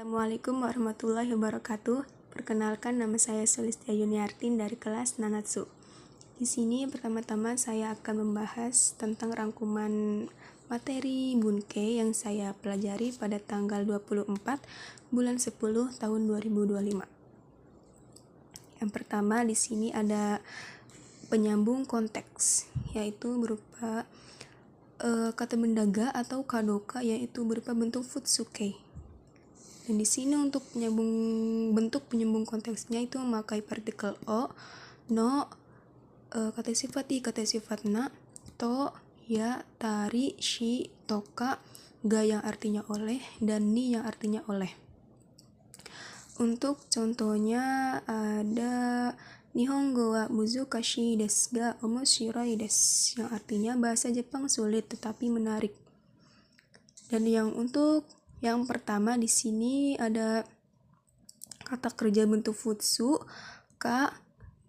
Assalamualaikum warahmatullahi wabarakatuh. Perkenalkan, nama saya Sulistia Yuniartin dari kelas Nanatsu. Di sini pertama-tama saya akan membahas tentang rangkuman materi Bunke yang saya pelajari pada tanggal 24 bulan 10 tahun 2025. Yang pertama di sini ada penyambung konteks, yaitu berupa kata bendaga atau kadoka, yaitu berupa bentuk futsuke. Dan di sini untuk bentuk penyambung konteksnya itu memakai partikel o, no, kata sifat i, kata sifat na, to, ya, tari, shi, toka, ga yang artinya oleh, dan ni yang artinya oleh. Untuk contohnya ada Nihongo wa muzukashi desu ga omoshiroi desu, yang artinya bahasa Jepang sulit tetapi menarik. Dan yang pertama di sini ada kata kerja bentuk futsu, ka,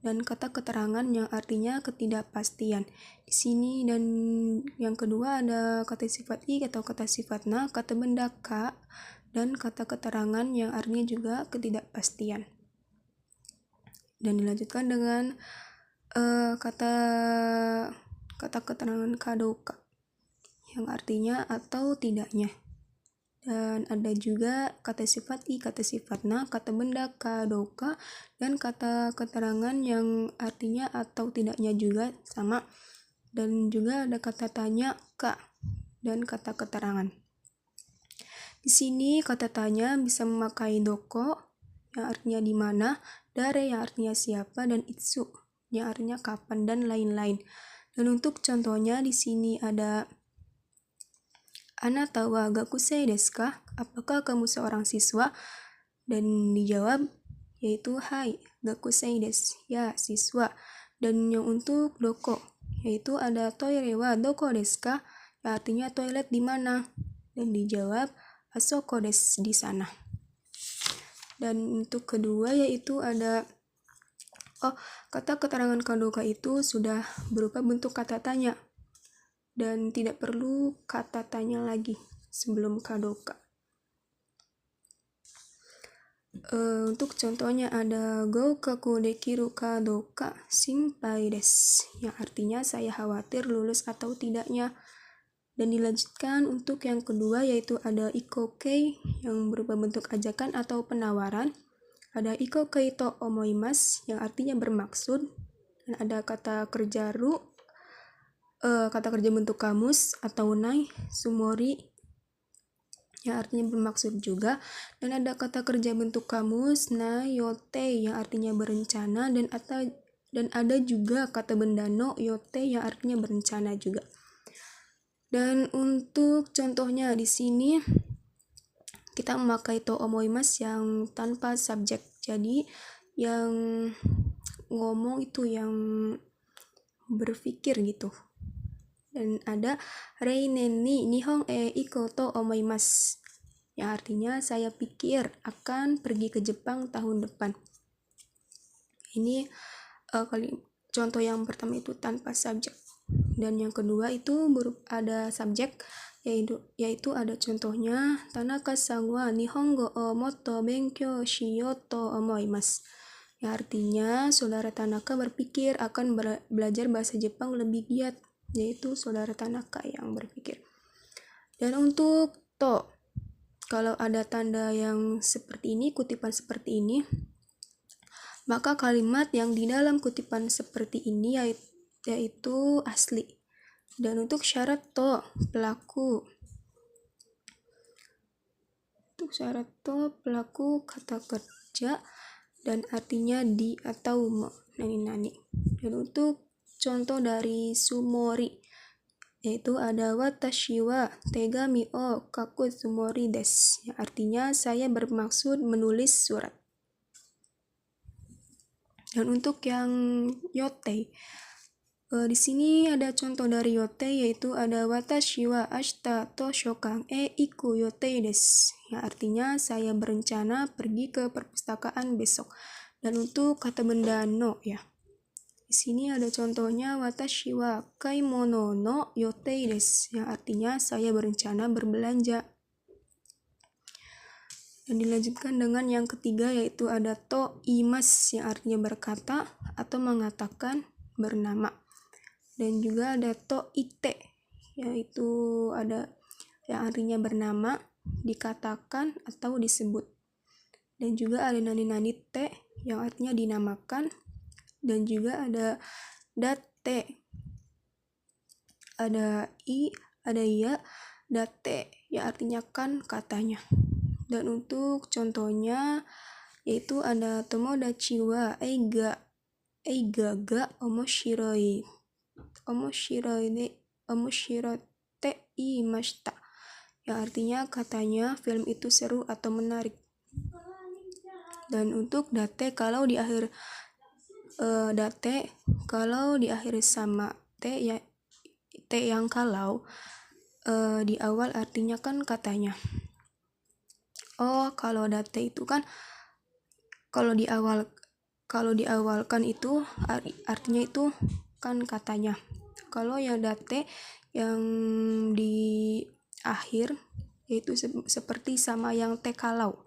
dan kata keterangan yang artinya ketidakpastian. Di sini dan yang kedua ada kata sifat i atau kata sifat na, kata benda ka, dan kata keterangan yang artinya juga ketidakpastian. Dan dilanjutkan dengan kata keterangan kadoka yang artinya atau tidaknya. Dan ada juga kata sifat i, kata sifat na, kata benda kadoka, dan kata keterangan yang artinya atau tidaknya juga sama. Dan juga ada kata tanya ka dan kata keterangan. Di sini kata tanya bisa memakai doko yang artinya di mana, dare yang artinya siapa, dan itsu yang artinya kapan dan lain-lain. Dan untuk contohnya di sini ada Anata wa gakusei desu ka? Apakah kamu seorang siswa? Dan dijawab yaitu hai, gakusei desu, ya, siswa. Dan yang untuk doko yaitu ada toire wa doko desu ka? Yang artinya toilet di mana? Dan dijawab asoko desu, di sana. Dan untuk kedua yaitu ada kata keterangan kadoka itu sudah berupa bentuk kata tanya dan tidak perlu kata tanya lagi sebelum kadoka. Untuk contohnya ada goukaku dekiru kadoka shinpai desu, yang artinya saya khawatir lulus atau tidaknya. Dan dilanjutkan untuk yang kedua yaitu ada ikokei yang berupa bentuk ajakan atau penawaran. Ada ikokei to omoimasu yang artinya bermaksud. Dan ada kata kerja kata kerja bentuk kamus atau nai, sumori yang artinya bermaksud juga. Dan ada kata kerja bentuk kamus nai yote yang artinya berencana, dan ada juga kata benda no yote yang artinya berencana juga. Dan untuk contohnya di sini kita memakai to omoimasu yang tanpa subjek. Jadi yang ngomong itu yang berpikir gitu. Dan ada reinen ni nihon iko to omoimasu yang artinya saya pikir akan pergi ke Jepang tahun depan. Ini contoh yang pertama itu tanpa subjek. Dan yang kedua itu ada subjek, yaitu ada contohnya Tanaka-san wa nihongo o motto benkyou shiyou to omoimasu. Yang artinya saudara Tanaka berpikir akan belajar bahasa Jepang lebih giat, yaitu saudara Tanaka yang berpikir. Dan untuk to, kalau ada tanda yang seperti ini, kutipan seperti ini, maka kalimat yang di dalam kutipan seperti ini yaitu asli. Dan untuk syarat to, pelaku. Untuk syarat to, pelaku kata kerja dan artinya di atau nani. Dan untuk contoh dari sumori yaitu ada watashi wa tegami o kaku sumori desu, yang artinya saya bermaksud menulis surat. Dan untuk yang yote, di sini ada contoh dari yote yaitu ada watashi wa ashita to shokan iku yote desu, yang artinya saya berencana pergi ke perpustakaan besok. Dan untuk kata benda no ya. Di sini ada contohnya watashi wa kaimono no yote desu, yang artinya saya berencana berbelanja. Dan dilanjutkan dengan yang ketiga, yaitu ada to imas yang artinya berkata atau mengatakan, bernama. Dan juga ada to ite, yaitu ada yang artinya bernama, dikatakan atau disebut. Dan juga ada nani-nani te yang artinya dinamakan. Dan juga ada date, ada i, ada ya, date yang artinya kan, katanya. Dan untuk contohnya yaitu ada tomodachi wa eiga ga omoshiroi te iimashita, yang artinya katanya film itu seru atau menarik. Dan untuk date, kalau di akhir kalau diakhiri sama t ya, t yang kalau di awal artinya kan katanya. Kalau date itu kan kalau diawalkan itu artinya itu kan katanya. Kalau yang date yang di akhir yaitu seperti sama yang te kalau.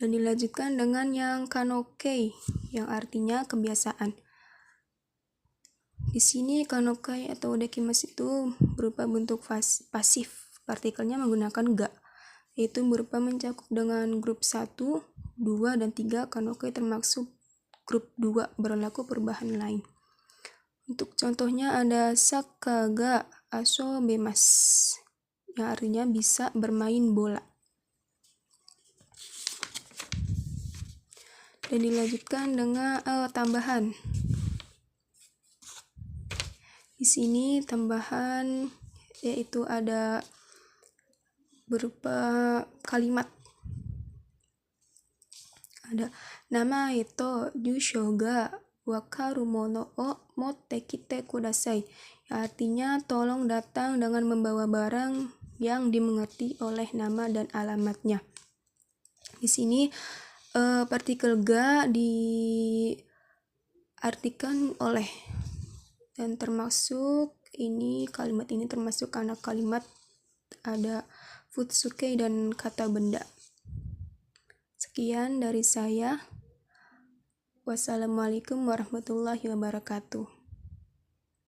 Dan dilanjutkan dengan yang kanokei yang artinya kebiasaan. Di sini kanokei atau odekimasu itu berupa bentuk pasif, partikelnya menggunakan ga, yaitu berupa mencakup dengan grup 1, 2, dan 3. Kanokei termasuk grup 2, berlaku perubahan lain. Untuk contohnya ada saka ga asobemas, yang artinya bisa bermain bola. Dan dilanjutkan dengan tambahan. Di sini tambahan yaitu ada berupa kalimat. Ada nama itu yusho ga wakaru mono o motte kite kudasai, artinya tolong datang dengan membawa barang yang dimengerti oleh nama dan alamatnya. Di sini partikel ga diartikan oleh, dan termasuk kalimat ini termasuk anak kalimat ada futsuke dan kata benda. Sekian dari saya. Wassalamualaikum warahmatullahi wabarakatuh.